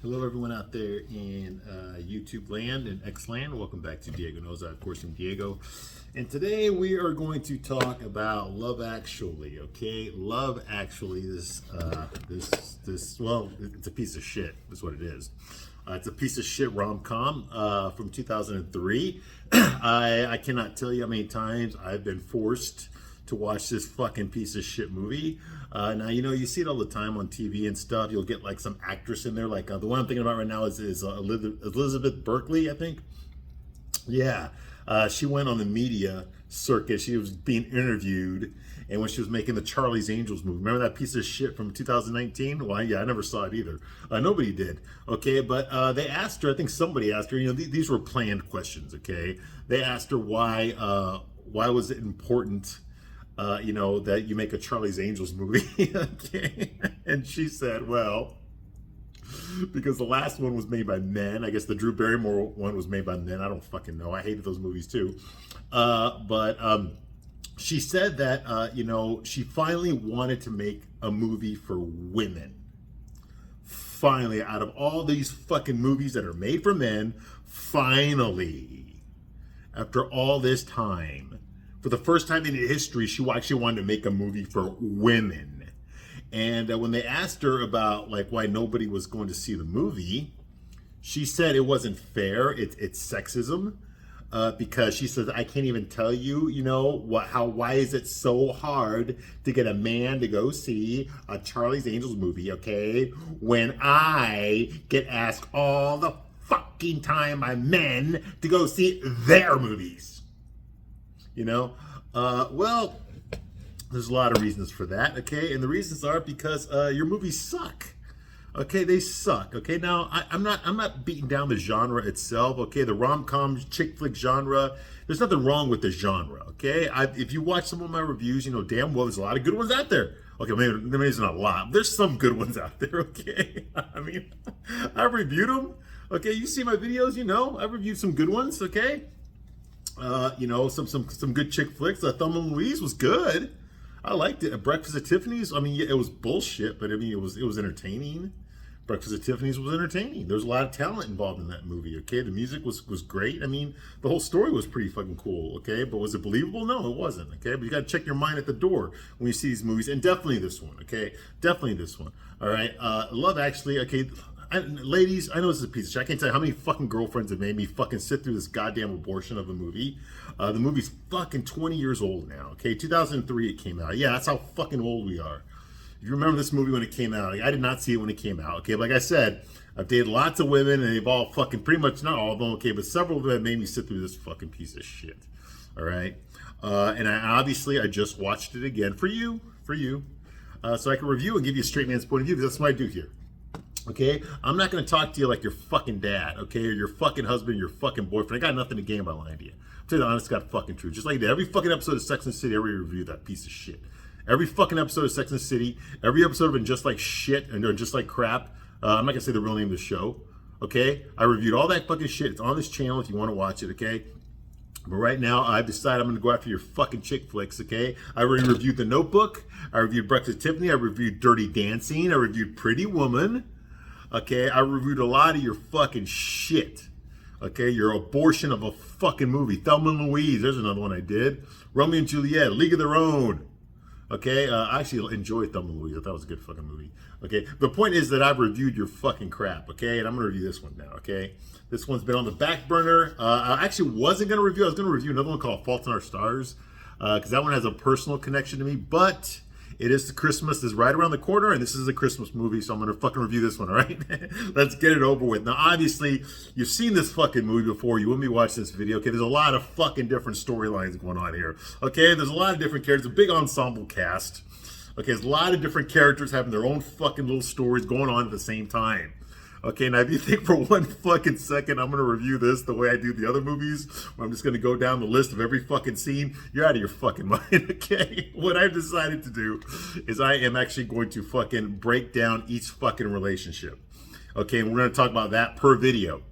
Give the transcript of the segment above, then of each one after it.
Hello, everyone out there in YouTube land and X land. Welcome back to Diego Knows. Of course, I'm Diego, and today we are going to talk about Love Actually. Okay, Love Actually. Well, it's a piece of shit. That's what it is. It's a piece of shit rom-com from 2003. I cannot tell you how many times I've been forced to watch this fucking piece of shit movie. Now, you see it all the time on TV and stuff. You'll get like some actress in there. Like the one I'm thinking about right now is Elizabeth Berkley, I think. Yeah. She went on the media circuit. She was being interviewed. And when she was making the Charlie's Angels movie, remember that piece of shit from 2019? Well, yeah, I never saw it either. Nobody did. Okay, but they asked her, I think somebody asked her, these were planned questions, okay? They asked her why was it important that you make a Charlie's Angels movie. Okay. And she said, well, because the last one was made by men. I guess the Drew Barrymore one was made by men. I don't fucking know. I hated those movies too. But she said that, she finally wanted to make a movie for women. Finally, out of all these fucking movies that are made for men, finally, after all this time, for the first time in history, she actually wanted to make a movie for women. And when they asked her about why nobody was going to see the movie, she said it wasn't fair. It's sexism. Because she says, I can't even tell you, why is it so hard to get a man to go see a Charlie's Angels movie, okay? When I get asked all the fucking time by men to go see their movies. Well, there's a lot of reasons for that, okay? And the reasons are because your movies suck. Okay, they suck. Okay, now I'm not beating down the genre itself. Okay, the rom-com chick flick genre. There's nothing wrong with the genre. Okay, if you watch some of my reviews, damn well there's a lot of good ones out there. Okay, maybe there's not a lot. There's some good ones out there. Okay, I mean, I reviewed them. Okay, you see my videos. I reviewed some good ones. Okay. Some good chick flicks. Thelma and Louise was good. I liked it. Breakfast at Tiffany's. I mean, yeah, it was bullshit, but I mean, it was entertaining. Breakfast at Tiffany's was entertaining. There's a lot of talent involved in that movie. Okay, the music was great. I mean, the whole story was pretty fucking cool. Okay, but was it believable? No, it wasn't. Okay, but you got to check your mind at the door when you see these movies, and definitely this one. Okay, definitely this one. All right, Love Actually. Okay. Ladies, I know this is a piece of shit. I can't tell you how many fucking girlfriends have made me fucking sit through this goddamn abortion of a movie. The movie's fucking 20 years old now, okay? 2003 it came out. Yeah, that's how fucking old we are. If you remember this movie when it came out, I did not see it when it came out, okay? Like I said, I've dated lots of women, and they've all fucking, pretty much, not all of them, okay, but several of them have made me sit through this fucking piece of shit, all right? And I just watched it again for you, so I can review and give you a straight man's point of view, because that's what I do here. Okay, I'm not going to talk to you like your fucking dad, okay, or your fucking husband, your fucking boyfriend. I got nothing to gain by lying to you. I'm telling you the honest God fucking truth. Just like that. Every fucking episode of Sex and the City, every review that piece of shit. Every fucking episode of Sex and the City, every episode of Just Like Shit and Just Like Crap. I'm not going to say the real name of the show, okay? I reviewed all that fucking shit. It's on this channel if you want to watch it, okay? But right now, I've decided I'm going to go after your fucking chick flicks, okay? I already reviewed The Notebook. I reviewed Breakfast at Tiffany. I reviewed Dirty Dancing. I reviewed Pretty Woman. Okay, I reviewed a lot of your fucking shit. Okay, your abortion of a fucking movie. Thelma and Louise, there's another one I did. Romeo and Juliet, League of Their Own. Okay, I actually enjoyed Thelma and Louise. I thought it was a good fucking movie. Okay, the point is that I've reviewed your fucking crap, okay? And I'm going to review this one now, okay? This one's been on the back burner. I actually wasn't going to review. I was going to review another one called Fault in Our Stars, because that one has a personal connection to me, but it is the Christmas is right around the corner, and this is a Christmas movie, so I'm going to fucking review this one, all right? Let's get it over with. Now, obviously, you've seen this fucking movie before. You wouldn't be watching this video, okay? There's a lot of fucking different storylines going on here, okay? There's a lot of different characters, a big ensemble cast, okay? There's a lot of different characters having their own fucking little stories going on at the same time. Okay, now if you think for one fucking second I'm going to review this the way I do the other movies, where I'm just going to go down the list of every fucking scene, you're out of your fucking mind, okay? What I've decided to do is I am actually going to fucking break down each fucking relationship. Okay, and we're going to talk about that per video.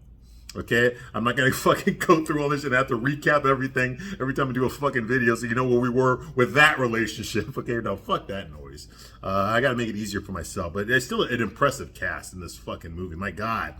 Okay, I'm not gonna fucking go through all this and have to recap everything every time I do a fucking video, so you know where we were with that relationship. Okay, now fuck that noise. I gotta make it easier for myself, but it's still an impressive cast in this fucking movie. My God.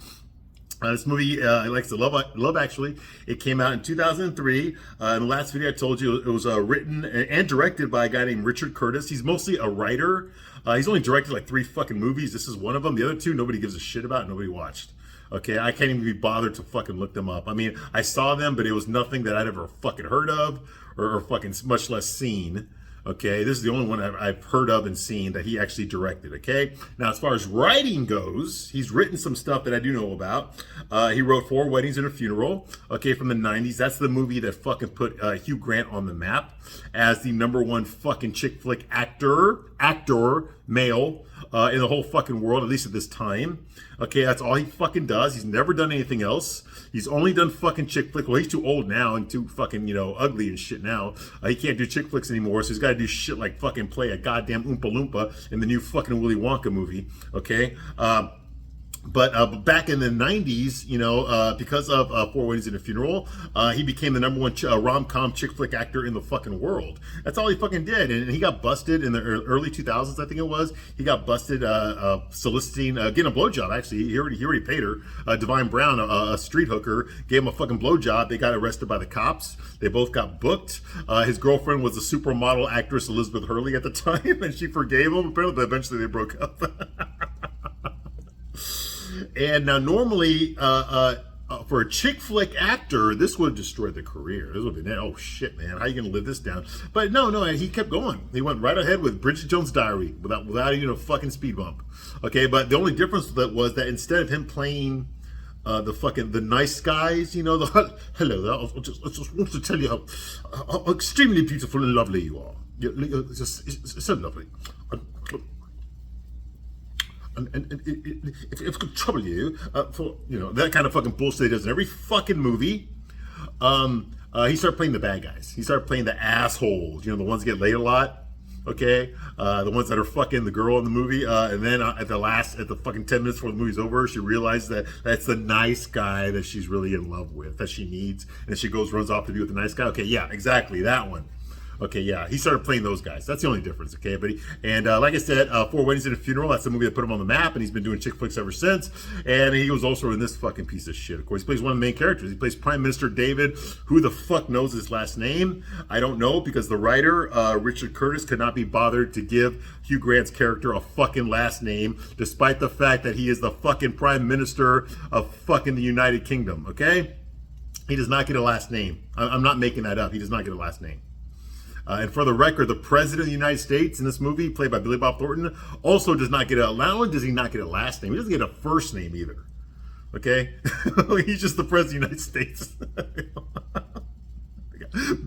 This movie, like I said, Love Actually. It came out in 2003. In the last video I told you, it was written and directed by a guy named Richard Curtis. He's mostly a writer. He's only directed like 3 fucking movies. This is one of them. The other 2, nobody gives a shit about. Nobody watched. Okay, I can't even be bothered to fucking look them up. I mean, I saw them, but it was nothing that I'd ever fucking heard of or fucking much less seen. Okay, this is the only one I've heard of and seen that he actually directed. Okay, now as far as writing goes, he's written some stuff that I do know about. He wrote 4 Weddings and a Funeral. Okay, from the 90s. That's the movie that fucking put Hugh Grant on the map as the #1 fucking chick flick actor, male in the whole fucking world, at least at this time. Okay, that's all he fucking does. He's never done anything else. He's only done fucking chick flick. Well, he's too old now and too fucking, ugly and shit now. He can't do chick flicks anymore, so he's got to do shit like fucking play a goddamn Oompa Loompa in the new fucking Willy Wonka movie. Okay? But back in the 90s, because of 4 Weddings and a Funeral, he became the #1 rom-com chick flick actor in the fucking world. That's all he fucking did. And he got busted in the early 2000s, I think it was. He got busted soliciting, getting a blowjob, actually. He already paid her. Divine Brown, a street hooker, gave him a fucking blowjob. They got arrested by the cops. They both got booked. His girlfriend was the supermodel actress Elizabeth Hurley at the time, and she forgave him, apparently, but eventually they broke up. And now, normally, for a chick flick actor, this would have destroyed the career. This would have been, oh shit, man, how are you going to live this down? But no, he kept going. He went right ahead with Bridget Jones' Diary without even a fucking speed bump. Okay, but the only difference with that was that instead of him playing the nice guys, hello, I just want to tell you how extremely beautiful and lovely you are. It's so lovely. And if it could trouble you, for that kind of fucking bullshit he does in every fucking movie, he started playing the bad guys. He started playing the assholes. The ones that get laid a lot. Okay, the ones that are fucking the girl in the movie, and then at the fucking 10 minutes before the movie's over, she realizes that that's the nice guy that she's really in love with, that she needs, and she runs off to be with the nice guy. Okay, yeah, exactly, that one. Okay, yeah, he started playing those guys. That's the only difference, okay? But like I said, 4 Weddings and a Funeral, that's the movie that put him on the map, and he's been doing chick flicks ever since. And he was also in this fucking piece of shit, of course. He plays one of the main characters. He plays Prime Minister David. Who the fuck knows his last name? I don't know, because the writer, Richard Curtis, could not be bothered to give Hugh Grant's character a fucking last name, despite the fact that he is the fucking Prime Minister of fucking the United Kingdom, okay? He does not get a last name. I'm not making that up. He does not get a last name. And for the record, the President of the United States in this movie, played by Billy Bob Thornton, also does not get not only does he not get a last name, he doesn't get a first name either. Okay? He's just the President of the United States.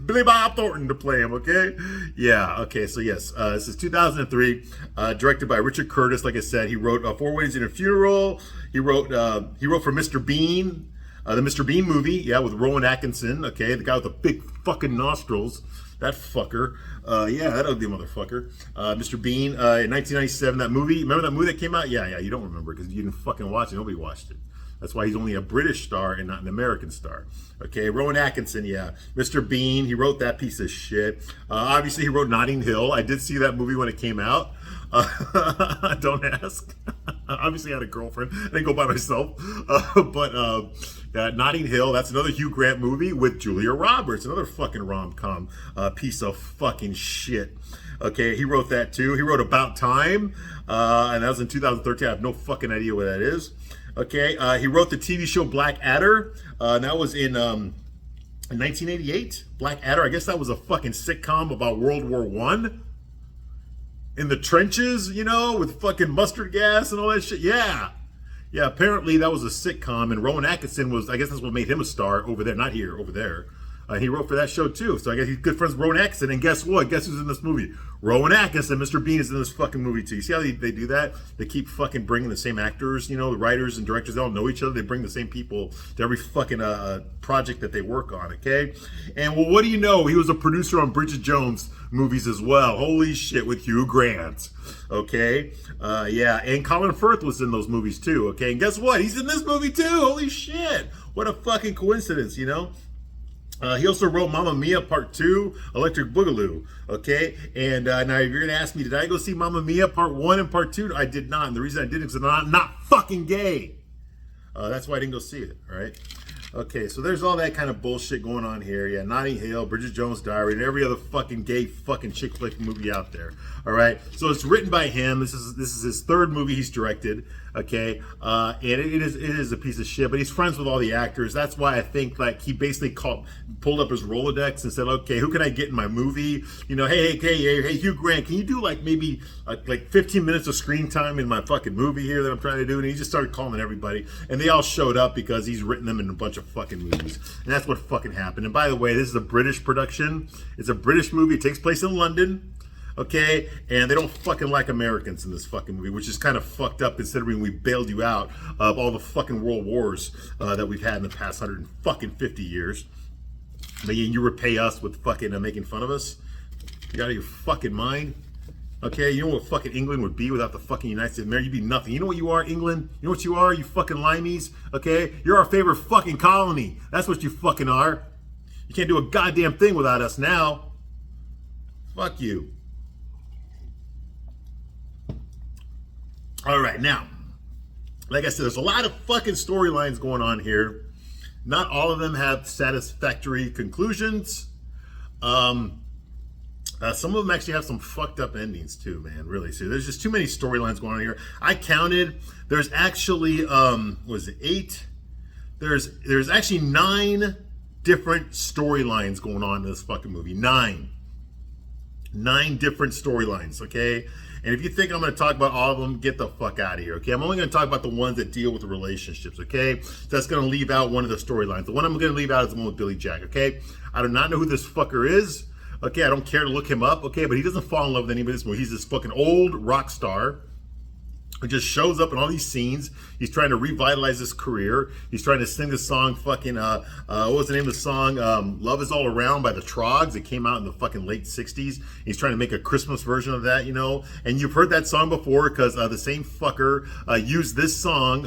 Billy Bob Thornton to play him, okay? Yeah, okay, so yes, this is 2003, directed by Richard Curtis. Like I said, he wrote 4 Weddings and a Funeral. He wrote for Mr. Bean, the Mr. Bean movie, yeah, with Rowan Atkinson, okay, the guy with the big fucking nostrils. That fucker. Yeah, that ugly motherfucker. Mr. Bean, in 1997, that movie. Remember that movie that came out? Yeah, you don't remember because you didn't fucking watch it. Nobody watched it. That's why he's only a British star and not an American star. Okay, Rowan Atkinson, yeah. Mr. Bean, he wrote that piece of shit. Obviously, he wrote Notting Hill. I did see that movie when it came out. Don't ask. Obviously, I had a girlfriend. I didn't go by myself. Notting Hill, that's another Hugh Grant movie with Julia Roberts, another fucking rom-com piece of fucking shit. Okay, he wrote that too. He wrote About Time, and that was in 2013. I have no fucking idea what that is. Okay, he wrote the TV show Black Adder, and that was in 1988. Black Adder, I guess that was a fucking sitcom about World War I. In the trenches, with fucking mustard gas and all that shit. Yeah, apparently that was a sitcom, and Rowan Atkinson was, I guess that's what made him a star over there, not here, over there. He wrote for that show too. So I guess he's good friends with Rowan Atkinson. And guess what? Guess who's in this movie? Rowan Atkinson. Mr. Bean is in this fucking movie too. You see how they do that? They keep fucking bringing the same actors. You know, the writers and directors, they all know each other. They bring the same people to every fucking project that they work on, okay? And well, what do you know? He was a producer on Bridget Jones movies as well. Holy shit, with Hugh Grant. Okay? Yeah, and Colin Firth was in those movies too, okay? And guess what? He's in this movie too. Holy shit. What a fucking coincidence, you know? He also wrote Mamma Mia Part 2, Electric Boogaloo, okay? And now if you're going to ask me, did I go see Mamma Mia Part 1 and Part 2? I did not. And the reason I didn't is because I'm not fucking gay. That's why I didn't go see it, all right? Okay, so there's all that kind of bullshit going on here. Yeah, Notting Hill, Bridget Jones' Diary, and every other fucking gay fucking chick flick movie out there. All right, so it's written by him. This is his third movie he's directed. Okay, and it is a piece of shit. But he's friends with all the actors. That's why I think like he basically pulled up his Rolodex and said, okay, who can I get in my movie? You know, hey, Hugh Grant, can you do like maybe like 15 minutes of screen time in my fucking movie here that I'm trying to do? And he just started calling everybody, and they all showed up because he's written them in a bunch of fucking movies, and that's what fucking happened. And by the way, this is a British production. It's a British movie. It takes place in London. Okay, and they don't fucking like Americans in this fucking movie, which is kind of fucked up considering we bailed you out of all the fucking world wars that we've had in the past 150 years. But you repay us with fucking making fun of us? You out of your fucking mind? Okay, you know what fucking England would be without the fucking United States of America? You'd be nothing. You know what you are, England? You know what you are, you fucking limeys? Okay, you're our favorite fucking colony. That's what you fucking are. You can't do a goddamn thing without us now. Fuck you. All right, now, like I said, there's a lot of fucking storylines going on here. Not all of them have satisfactory conclusions. Some of them actually have some fucked up endings too, man. Really, see, there's just too many storylines going on here. I counted. There's actually, was it 8? There's actually 9 different storylines going on in this fucking movie. 9 different storylines. Okay. And if you think I'm going to talk about all of them, get the fuck out of here, okay? I'm only going to talk about the ones that deal with the relationships, okay? So that's going to leave out one of the storylines. The one I'm going to leave out is the one with Billy Jack, okay? I do not know who this fucker is, okay? I don't care to look him up, okay? But he doesn't fall in love with anybody in this movie. He's this fucking old rock star who just shows up in all these scenes. He's trying to revitalize his career. He's trying to sing the song fucking, what was the name of the song? Love Is All Around by the Troggs. It came out in the fucking late 60s. He's trying to make a Christmas version of that, you know? And you've heard that song before because the same fucker used this song.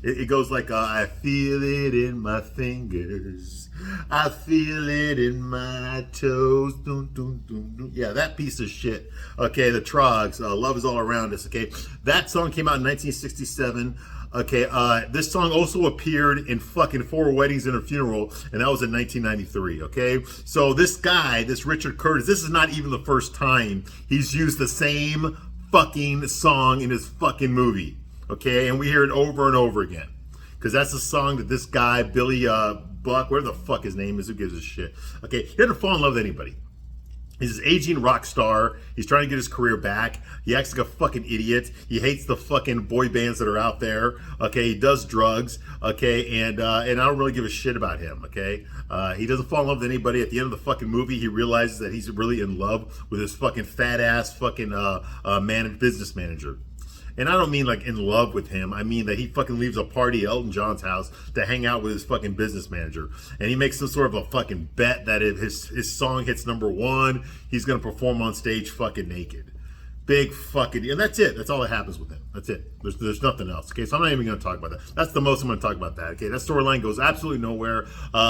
It goes like, I feel it in my fingers. I feel it in my toes. Dun, dun, dun, dun. Yeah, that piece of shit. Okay, the Troggs. Love Is All Around Us. Okay, that song came out in 1967. Okay, this song also appeared in fucking 4 Weddings and a Funeral, and that was in 1993. Okay, so this guy, this Richard Curtis, this is not even the first time he's used the same fucking song in his fucking movie. Okay, and we hear it over and over again because that's the song that this guy, Billy Buck, whatever the fuck his name is, who gives a shit? Okay, he doesn't fall in love with anybody. He's this aging rock star. He's trying to get his career back. He acts like a fucking idiot. He hates the fucking boy bands that are out there. Okay, he does drugs. Okay, and I don't really give a shit about him. Okay, he doesn't fall in love with anybody. At the end of the fucking movie, he realizes that he's really in love with his fucking fat ass fucking business manager. And I don't mean like in love with him. I mean that he fucking leaves a party at Elton John's house to hang out with his fucking business manager. And he makes some sort of a fucking bet that if his song hits #1, he's going to perform on stage fucking naked. Big fucking, and that's it. That's all that happens with him. That's it. There's nothing else. Okay, so I'm not even going to talk about that. That's the most I'm going to talk about that. Okay, that storyline goes absolutely nowhere.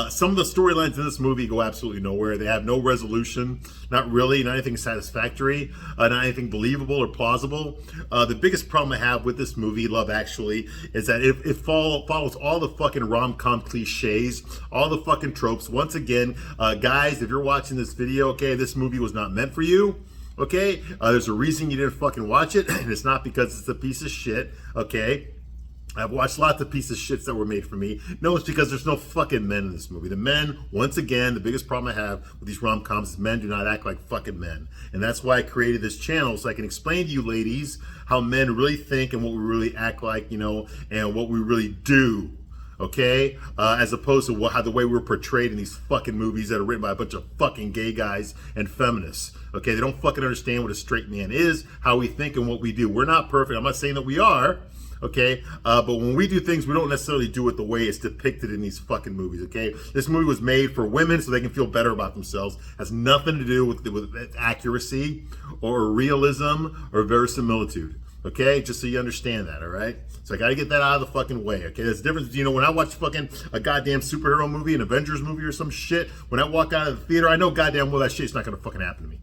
Some of the storylines in this movie go absolutely nowhere. They have no resolution. Not really. Not anything satisfactory. Not anything believable or plausible. The biggest problem I have with this movie, Love Actually, is that it follows all the fucking rom-com cliches, all the fucking tropes. Once again, guys, if you're watching this video, okay, this movie was not meant for you. Okay, there's a reason you didn't fucking watch it, and it's not because it's a piece of shit, okay? I've watched lots of pieces of shits that were made for me. No, it's because there's no fucking men in this movie. The men, once again, the biggest problem I have with these rom-coms is men do not act like fucking men. And that's why I created this channel, so I can explain to you ladies how men really think and what we really act like, you know, and what we really do. Okay, as opposed to how the way we're portrayed in these fucking movies that are written by a bunch of fucking gay guys and feminists. Okay, they don't fucking understand what a straight man is, how we think, and what we do. We're not perfect. I'm not saying that we are. Okay, but when we do things, we don't necessarily do it the way it's depicted in these fucking movies. Okay, this movie was made for women so they can feel better about themselves. Has nothing to do with accuracy or realism or verisimilitude. Okay, just so you understand that, all right? So I got to get that out of the fucking way, okay? There's a difference, when I watch fucking a goddamn superhero movie, an Avengers movie or some shit, when I walk out of the theater, I know goddamn well that shit's not going to fucking happen to me.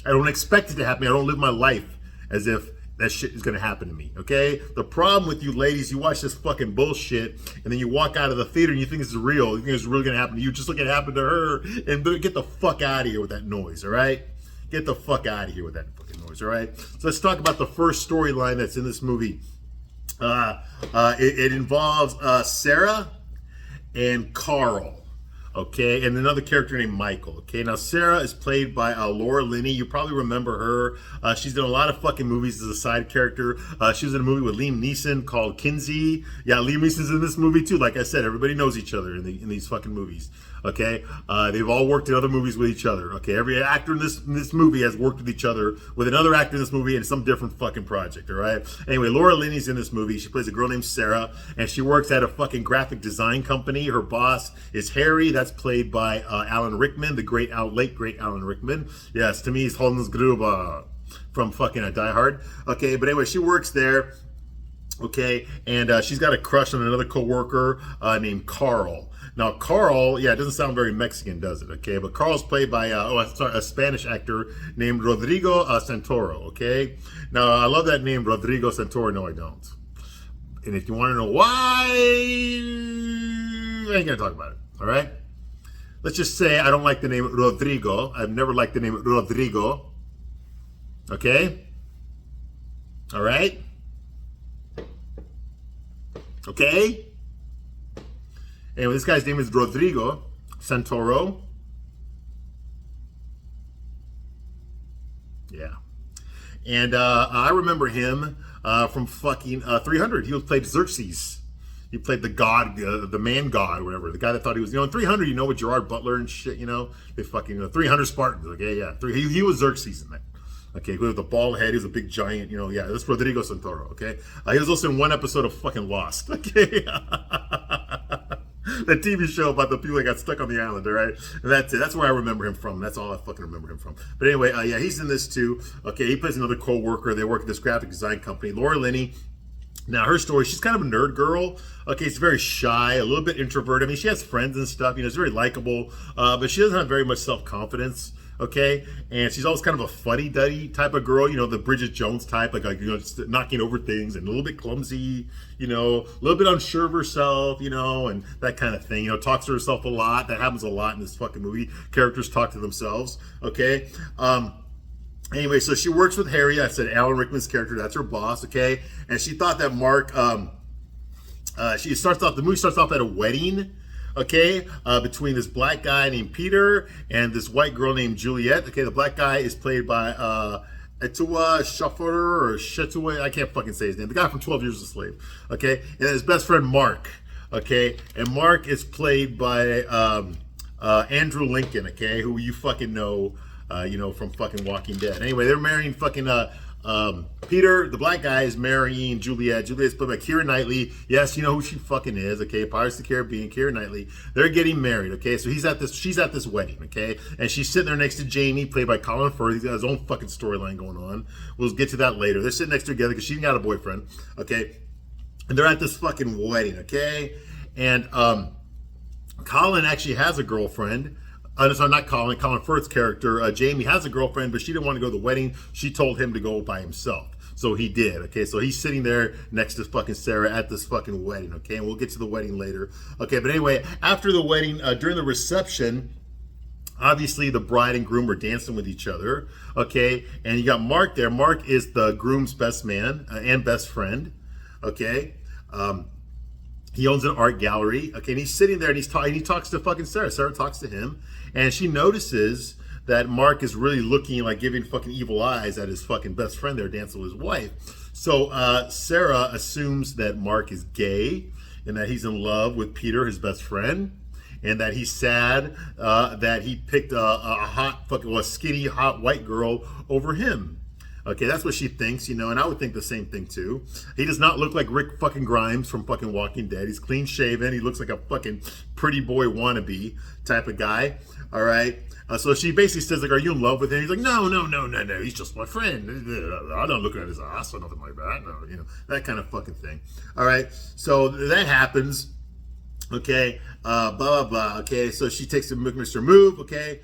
I don't expect it to happen. I don't live my life as if that shit is going to happen to me, okay? The problem with you ladies, you watch this fucking bullshit, and then you walk out of the theater and you think it's real. You think it's really going to happen to you, just like it happened to her, and get the fuck out of here with that noise, all right? Get the fuck out of here with that fucking noise, all right? So let's talk about the first storyline that's in this movie. It involves Sarah and Carl, okay, and another character named Michael, okay. Now Sarah is played by Laura Linney. You probably remember her. She's done a lot of fucking movies as a side character. She was in a movie with Liam Neeson called Kinsey. Yeah, Liam Neeson's in this movie too. Like I said, everybody knows each other in these fucking movies. Okay, they've all worked in other movies with each other. Okay, every actor in this movie has worked with each other with another actor in this movie in some different fucking project. All right. Anyway, Laura Linney's in this movie. She plays a girl named Sarah, and she works at a fucking graphic design company. Her boss is Harry. That's played by Alan Rickman, the late great Alan Rickman. Yes, to me, he's Hans Gruber from fucking Die Hard. Okay, but anyway, she works there. Okay, and she's got a crush on another coworker named Carl. Now, Carl, it doesn't sound very Mexican, does it? Okay, but Carl's played by a Spanish actor named Rodrigo Santoro. Okay, now I love that name, Rodrigo Santoro. No, I don't. And if you want to know why, I ain't gonna talk about it. All right. Let's just say I don't like the name Rodrigo. I've never liked the name Rodrigo. Okay. All right. Okay. Anyway, this guy's name is Rodrigo Santoro. Yeah. And I remember him from fucking 300. He played Xerxes. He played the god, the man god, or whatever. The guy that thought he was, in 300, with Gerard Butler and shit, They fucking, 300 Spartans, okay, yeah. He was Xerxes in that. Okay, with the bald head, he was a big giant, that's Rodrigo Santoro, okay? He was also in one episode of fucking Lost, okay? That TV show about the people that got stuck on the island, all right? And that's it. That's where I remember him from. That's all I fucking remember him from. But anyway, he's in this too. Okay, he plays another co-worker. They work at this graphic design company. Laura Linney. Now, her story, she's kind of a nerd girl. Okay, she's very shy, a little bit introverted. I mean, she has friends and stuff. It's very likable, but she doesn't have very much self-confidence. Okay, and she's always kind of a fuddy-duddy type of girl, the Bridget Jones type, like just knocking over things and a little bit clumsy, a little bit unsure of herself, and that kind of thing. Talks to herself a lot. That happens a lot in this fucking movie. Characters talk to themselves. Okay. Anyway, so she works with Harry. I said Alan Rickman's character. That's her boss. Okay, and she thought that Mark. The movie starts off at a wedding. Okay, between this black guy named Peter and this white girl named Juliet. Okay, the black guy is played by Etua Shaffer or Shetue. I can't fucking say his name. The guy from 12 Years a Slave. Okay, and his best friend Mark. Okay, and Mark is played by Andrew Lincoln. Okay, who you fucking know. From fucking Walking Dead. Anyway, they're marrying fucking Peter, the black guy, is marrying Juliet. Juliet's played by Keira Knightley. Yes, you know who she fucking is. Okay, Pirates of the Caribbean, Keira Knightley. They're getting married. Okay, so she's at this wedding. Okay, and she's sitting there next to Jamie, played by Colin Firth. He's got his own fucking storyline going on. We'll get to that later. They're sitting next to together because she's got a boyfriend. Okay, and they're at this fucking wedding. Okay, and Colin actually has a girlfriend. Sorry, not Colin. Colin Firth's character, Jamie, has a girlfriend, but she didn't want to go to the wedding. She told him to go by himself. So he did. Okay, so he's sitting there next to fucking Sarah at this fucking wedding. Okay, and we'll get to the wedding later. Okay, but anyway, after the wedding, during the reception, obviously the bride and groom were dancing with each other. Okay, and you got Mark there. Mark is the groom's best man and best friend. Okay, he owns an art gallery. Okay, and he's sitting there and he talks to fucking Sarah. Sarah talks to him, and she notices that Mark is really looking like giving fucking evil eyes at his fucking best friend there dancing with his wife. So Sarah assumes that Mark is gay, and that he's in love with Peter, his best friend, and that he's sad that he picked a hot, fucking, a skinny, hot white girl over him. Okay, that's what she thinks, you know, and I would think the same thing too. He does not look like Rick fucking Grimes from fucking Walking Dead. He's clean shaven. He looks like a fucking pretty boy wannabe type of guy. All right. So she basically says, like, are you in love with him? He's like, no. He's just my friend. I'm not looking at his ass or nothing like that. No, you know, that kind of fucking thing. All right. So that happens. Okay. Blah, blah, blah. Okay. So she takes Mr. Move. Okay.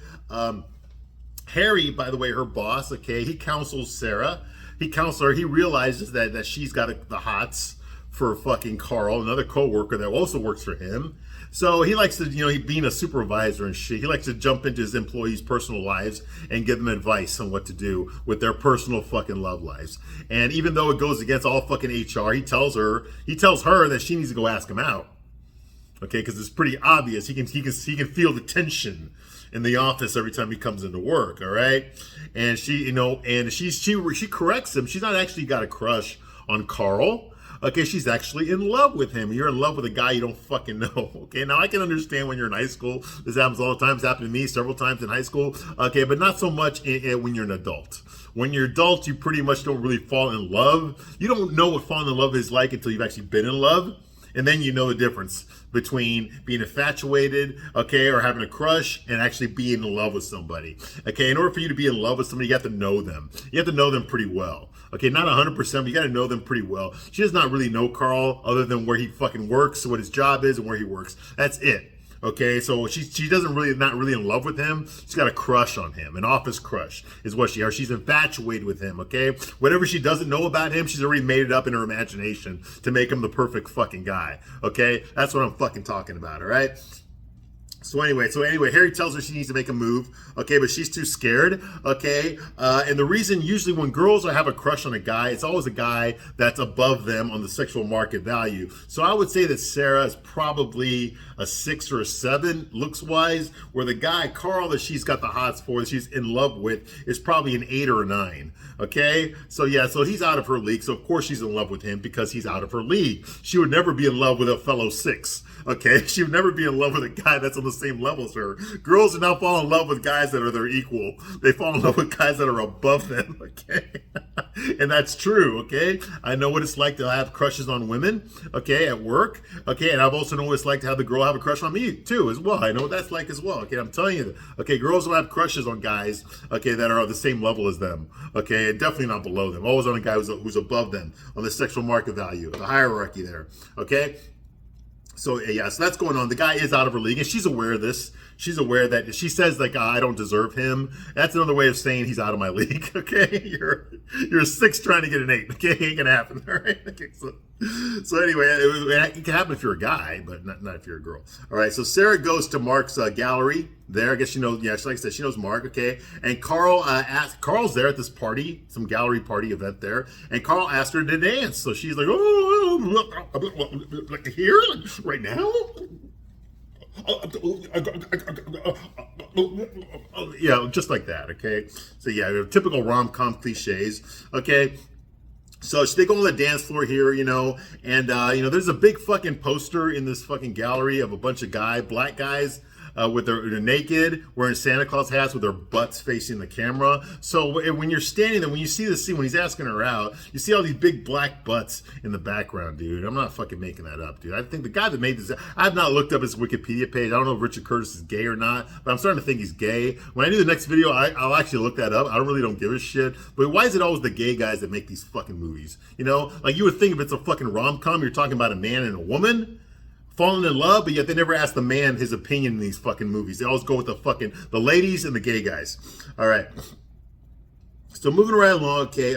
Harry, by the way, her boss, okay, he counsels Sarah. He counsels her. He realizes that she's got the hots for fucking Carl, another co-worker that also works for him. So he likes to, you know, he being a supervisor and shit, he likes to jump into his employees' personal lives and give them advice on what to do with their personal fucking love lives. And even though it goes against all fucking HR, he tells her that she needs to go ask him out. Okay, because it's pretty obvious. He can feel the tension in the office every time he comes into work. All right, and she, you know, and she corrects him. She's not actually got a crush on Carl. Okay, she's actually in love with him. You're in love with a guy you don't fucking know. Okay, now I can understand when you're in high school. This happens all the time. It's happened to me several times in high school. Okay, but not so much when you're an adult. When you're adult, you pretty much don't really fall in love. You don't know what falling in love is like until you've actually been in love. And then you know the difference between being infatuated, okay, or having a crush and actually being in love with somebody. Okay, in order for you to be in love with somebody, you have to know them. You have to know them pretty well. Okay, not 100%, but you got to know them pretty well. She does not really know Carl other than where he fucking works, what his job is, and where he works. That's it. Okay, so she doesn't really, not really in love with him. She's got a crush on him, an office crush is what she, or she's infatuated with him. Okay, whatever she doesn't know about him, she's already made it up in her imagination to make him the perfect fucking guy. Okay, that's what I'm fucking talking about. All right. So anyway, Harry tells her she needs to make a move, okay, but she's too scared, okay, and the reason usually when girls have a crush on a guy, it's always a guy that's above them on the sexual market value. So I would say that Sarah is probably a 6 or a 7 looks-wise, where the guy, Carl, that she's got the hots for, that she's in love with, is probably an 8 or a 9, okay? So yeah, so he's out of her league, so of course she's in love with him because he's out of her league. She would never be in love with a fellow 6. Okay, she would never be in love with a guy that's on the same level as her. Girls do not fall in love with guys that are their equal. They fall in love with guys that are above them, okay? And that's true, okay? I know what it's like to have crushes on women, okay, at work, okay? And I've also know what it's like to have the girl have a crush on me, too, as well. I know what that's like as well, okay? I'm telling you, okay, girls will have crushes on guys, okay, that are on the same level as them, okay? And definitely not below them. Always on a guy who's above them on the sexual market value, the hierarchy there, okay? So yeah, so that's going on. The guy is out of her league, and she's aware of this. She's aware that she says like I don't deserve him. That's another way of saying he's out of my league. Okay, you're a 6 trying to get an 8. Okay, ain't gonna happen. All right. Okay, so anyway, it can happen if you're a guy, but not if you're a girl. All right. So Sarah goes to Mark's gallery there. I guess she knows. Yeah, like I said, she knows Mark. Okay, and Carl's there at this party, some gallery party event there, and Carl asked her to dance. So she's like, oh, like here, right now. Yeah, just like that. Okay, so yeah, typical rom-com cliches. Okay. So they go on the dance floor here, you know, and, you know, there's a big fucking poster in this fucking gallery of a bunch of black guys with their naked, wearing Santa Claus hats with their butts facing the camera. So when you're standing there, when you see the scene, when he's asking her out, you see all these big black butts in the background, dude. I'm not fucking making that up, dude. I think the guy that made this, I've not looked up his Wikipedia page. I don't know if Richard Curtis is gay or not, but I'm starting to think he's gay. When I do the next video, I'll actually look that up. I really don't give a shit. But why is it always the gay guys that make these fucking movies? You know, like you would think if it's a fucking rom-com, you're talking about a man and a woman falling in love, but yet they never ask the man his opinion in these fucking movies. They always go with the ladies and the gay guys. All right. So moving right along, okay,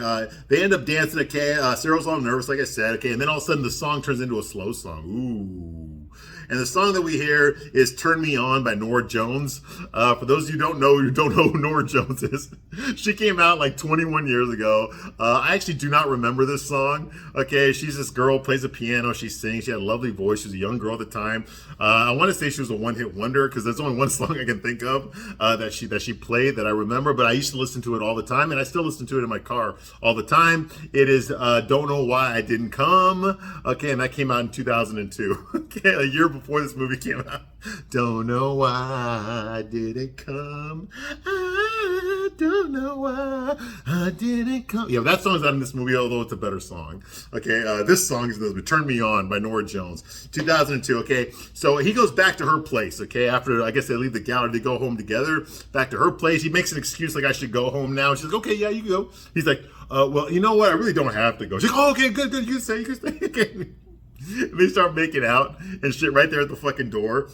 they end up dancing, okay, Sarah's all nervous, like I said, okay, and then all of a sudden the song turns into a slow song. Ooh. And the song that we hear is Turn Me On by Norah Jones. For those of you who don't know who Norah Jones is, she came out like 21 years ago. I actually do not remember this song. Okay, she's this girl, plays the piano, she sings, she had a lovely voice, she was a young girl at the time. I want to say she was a one-hit wonder because there's only one song I can think of that she played that I remember, but I used to listen to it all the time, and I still listen to it in my car all the time. It is Don't Know Why I Didn't Come. Okay, and that came out in 2002. Okay, a year before this movie came out. Don't know why I didn't come. I don't know why I didn't come. Yeah, that song's not in this movie, although it's a better song. Okay, this song is in this movie, Turn Me On by Norah Jones, 2002. Okay, so he goes back to her place. Okay, after I guess they leave the gallery, they go home together. Back to her place. He makes an excuse like I should go home now. She's like, okay, yeah, you can go. He's like, well, you know what? I really don't have to go. She's like, oh, okay, good. You can stay. Okay. And they start making out and shit right there at the fucking door.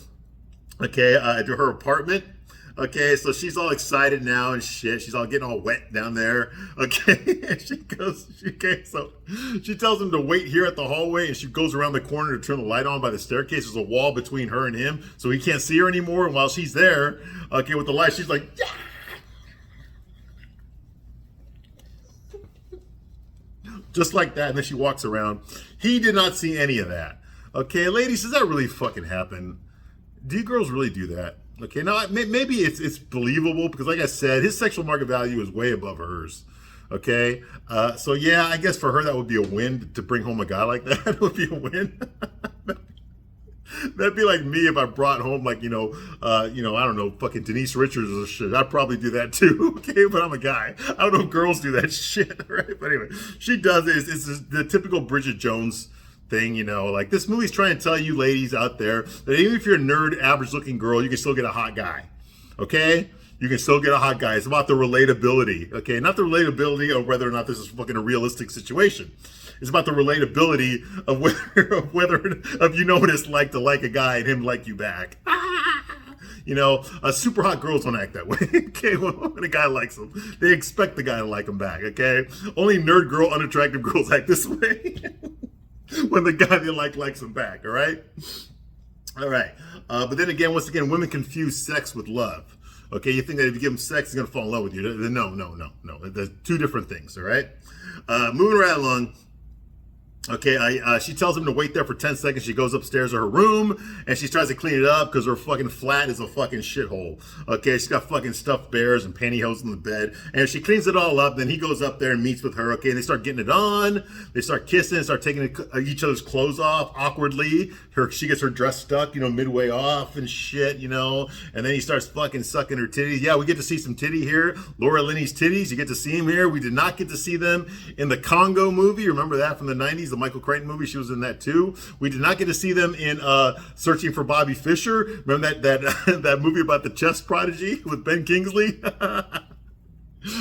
Okay, to her apartment. Okay, so she's all excited now and shit. She's all getting all wet down there. Okay, and so she tells him to wait here at the hallway, and she goes around the corner to turn the light on by the staircase. There's a wall between her and him, so he can't see her anymore. And while she's there, okay, with the light, she's like, yeah! Just like that, and then she walks around. He did not see any of that. Okay, ladies, does that really fucking happen? Do you girls really do that? Okay, now maybe it's believable because, like I said, his sexual market value is way above hers. Okay, so yeah, I guess for her that would be a win to bring home a guy like that. It would be a win. That'd be like me if I brought home like I don't know, fucking Denise Richards or shit. I'd probably do that too. Okay, but I'm a guy. I don't know if girls do that shit, right? But anyway, she does it. It's the typical Bridget Jones thing, like this movie's trying to tell you ladies out there that even if you're a nerd, average looking girl, you can still get a hot guy. Okay? You can still get a hot guy. It's about the relatability. Okay? Not the relatability of whether or not this is fucking a realistic situation. It's about the relatability of whether you know what it's like to like a guy and him like you back. Super hot girls don't act that way. Okay, when a guy likes them, they expect the guy to like them back. Okay, only nerd girl, unattractive girls act this way. When the guy they likes them back, all right? All right. But then again, once again, women confuse sex with love. Okay, you think that if you give him sex, he's going to fall in love with you. No. There's two different things, all right? Moving right along. Okay, she tells him to wait there for 10 seconds. She goes upstairs to her room, and she tries to clean it up because her fucking flat is a fucking shithole. Okay, she's got fucking stuffed bears and pantyhose in the bed. And if she cleans it all up, then he goes up there and meets with her. Okay, and they start getting it on. They start kissing, start taking each other's clothes off awkwardly. She gets her dress stuck, midway off and shit, And then he starts fucking sucking her titties. Yeah, we get to see some titty here. Laura Linney's titties. You get to see them here. We did not get to see them in the Congo movie. Remember that from the 90s? The Michael Crichton movie, she was in that too. We did not get to see them in Searching for Bobby Fischer. Remember that movie about the chess prodigy with Ben Kingsley?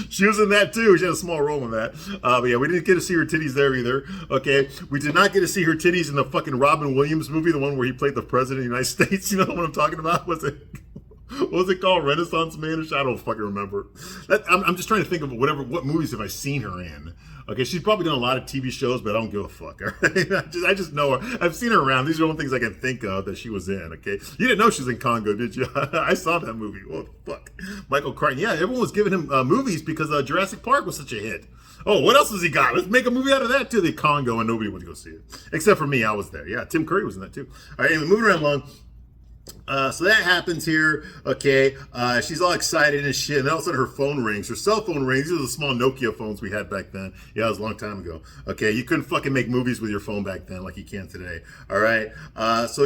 She was in that too. She had a small role in that. But yeah, we didn't get to see her titties there either. Okay, we did not get to see her titties in the fucking Robin Williams movie, the one where he played the president of the United States. You know what I'm talking about? What was it called? Renaissance Man? I don't fucking remember. I'm just trying to think of what movies have I seen her in. Okay, she's probably done a lot of TV shows, but I don't give a fuck. All right? I just know her. I've seen her around. These are the only things I can think of that she was in. Okay, you didn't know she was in Congo, did you? I saw that movie. What the fuck? Michael Crichton. Yeah, everyone was giving him movies because Jurassic Park was such a hit. Oh, what else has he got? Let's make a movie out of that too. The Congo, and nobody went to go see it except for me. I was there. Yeah, Tim Curry was in that too. All right, anyway, moving around along. So that happens here, okay, she's all excited and shit, and then all of a sudden her phone rings, her cell phone rings. These are the small Nokia phones we had back then. Yeah, it was a long time ago. Okay, you couldn't fucking make movies with your phone back then like you can today, all right? So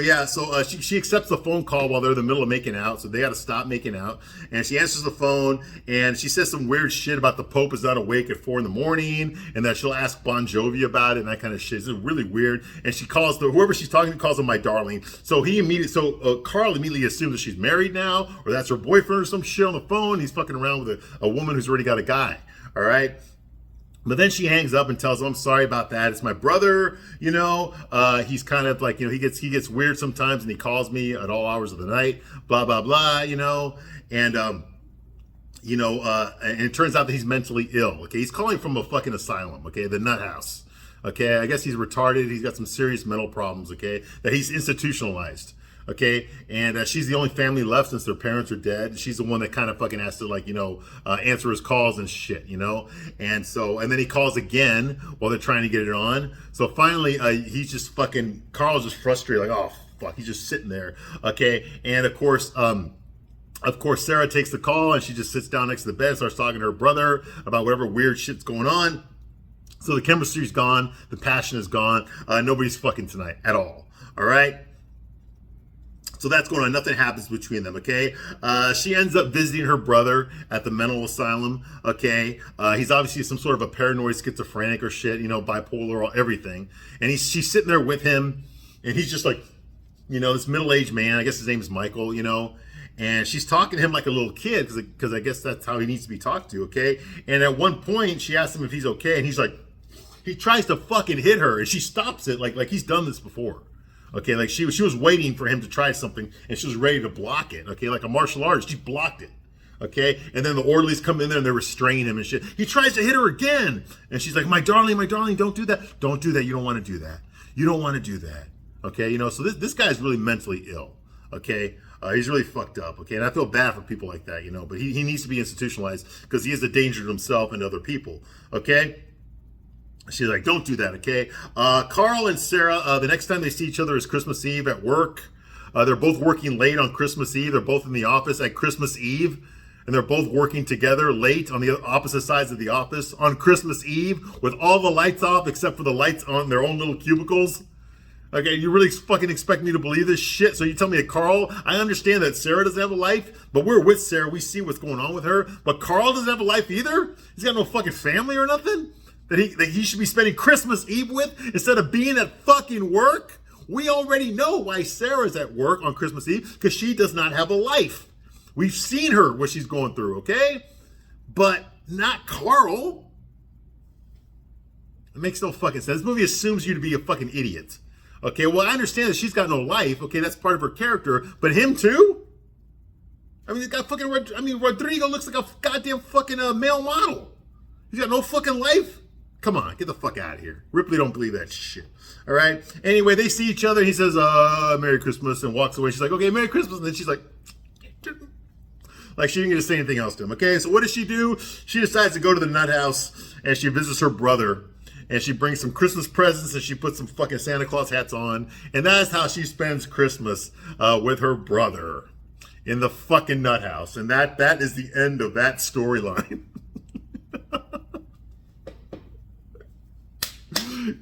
she accepts the phone call while they're in the middle of making out, so they got to stop making out, and she answers the phone, and she says some weird shit about the Pope is not awake at 4 a.m, and that she'll ask Bon Jovi about it, and that kind of shit. It's really weird, and she calls whoever she's talking to calls him my darling, so Carl immediately assumes that she's married now, or that's her boyfriend or some shit on the phone. He's fucking around with a woman who's already got a guy. All right. But then she hangs up and tells him, I'm sorry about that. It's my brother, he's kind of like, he gets weird sometimes and he calls me at all hours of the night, blah, blah, blah, and it turns out that he's mentally ill. Okay. He's calling from a fucking asylum. Okay. The nut house. Okay. I guess he's retarded. He's got some serious mental problems. Okay. That he's institutionalized. Okay, and she's the only family left since their parents are dead. She's the one that kind of fucking has to, like, answer his calls and shit, and then he calls again while they're trying to get it on. So finally, he's just fucking, Carl's just frustrated, like, oh fuck, he's just sitting there. Okay, and of course, Sarah takes the call and she just sits down next to the bed, starts talking to her brother about whatever weird shit's going on. So the chemistry's gone, the passion is gone. Nobody's fucking tonight at all. All right. So that's going on. Nothing happens between them, okay? She ends up visiting her brother at the mental asylum, okay? He's obviously some sort of a paranoid schizophrenic or shit, bipolar, everything. And she's sitting there with him, and he's just like, this middle-aged man. I guess his name is Michael, and she's talking to him like a little kid because I guess that's how he needs to be talked to, okay? And at one point, she asks him if he's okay, and he's like, he tries to fucking hit her, and she stops it like he's done this before. Okay, like she was waiting for him to try something, and she was ready to block it. Okay, like a martial artist, she blocked it. Okay, and then the orderlies come in there and they restrain him and shit. He tries to hit her again, and she's like, my darling, don't do that. Don't do that. You don't want to do that. You don't want to do that. Okay, so this guy's really mentally ill. Okay, he's really fucked up. Okay, and I feel bad for people like that, but he needs to be institutionalized because he is a danger to himself and other people. Okay. She's like, don't do that, okay? Carl and Sarah, the next time they see each other is Christmas Eve at work. They're both working late on Christmas Eve. They're both in the office at Christmas Eve. And they're both working together late on the opposite sides of the office on Christmas Eve with all the lights off except for the lights on their own little cubicles. Okay, you really fucking expect me to believe this shit? So you tell me that Carl, I understand that Sarah doesn't have a life, but we're with Sarah. We see what's going on with her. But Carl doesn't have a life either? He's got no fucking family or nothing? That he should be spending Christmas Eve with instead of being at fucking work? We already know why Sarah's at work on Christmas Eve, because she does not have a life. We've seen her, what she's going through, okay? But not Carl. It makes no fucking sense. This movie assumes you to be a fucking idiot. Okay, well, I understand that she's got no life. Okay, that's part of her character. But him too? I mean, Rodrigo looks like a goddamn fucking male model. He's got no fucking life. Come on, get the fuck out of here. Ripley don't believe that shit. All right? Anyway, they see each other. He says, Merry Christmas, and walks away. She's like, okay, Merry Christmas. And then she's like she didn't get to say anything else to him. Okay, so what does she do? She decides to go to the nut house, and she visits her brother. And she brings some Christmas presents, and she puts some fucking Santa Claus hats on. And that's how she spends Christmas with her brother in the fucking nut house. And that is the end of that storyline.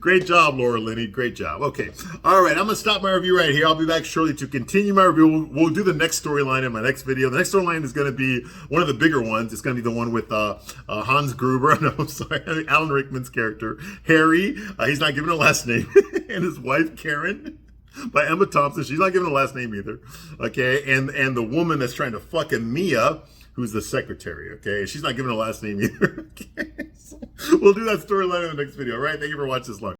Great job, Laura Linney. Great job. Okay. All right. I'm going to stop my review right here. I'll be back shortly to continue my review. We'll do the next storyline in my next video. The next storyline is going to be one of the bigger ones. It's going to be the one with Hans Gruber. No, I'm sorry. Alan Rickman's character. Harry. He's not given a last name. And his wife, Karen, by Emma Thompson. She's not given a last name either. Okay. And the woman that's trying to fuck him, Mia, who's the secretary, okay? She's not giving a last name either, okay? So we'll do that storyline in the next video, all right? Thank you for watching this long.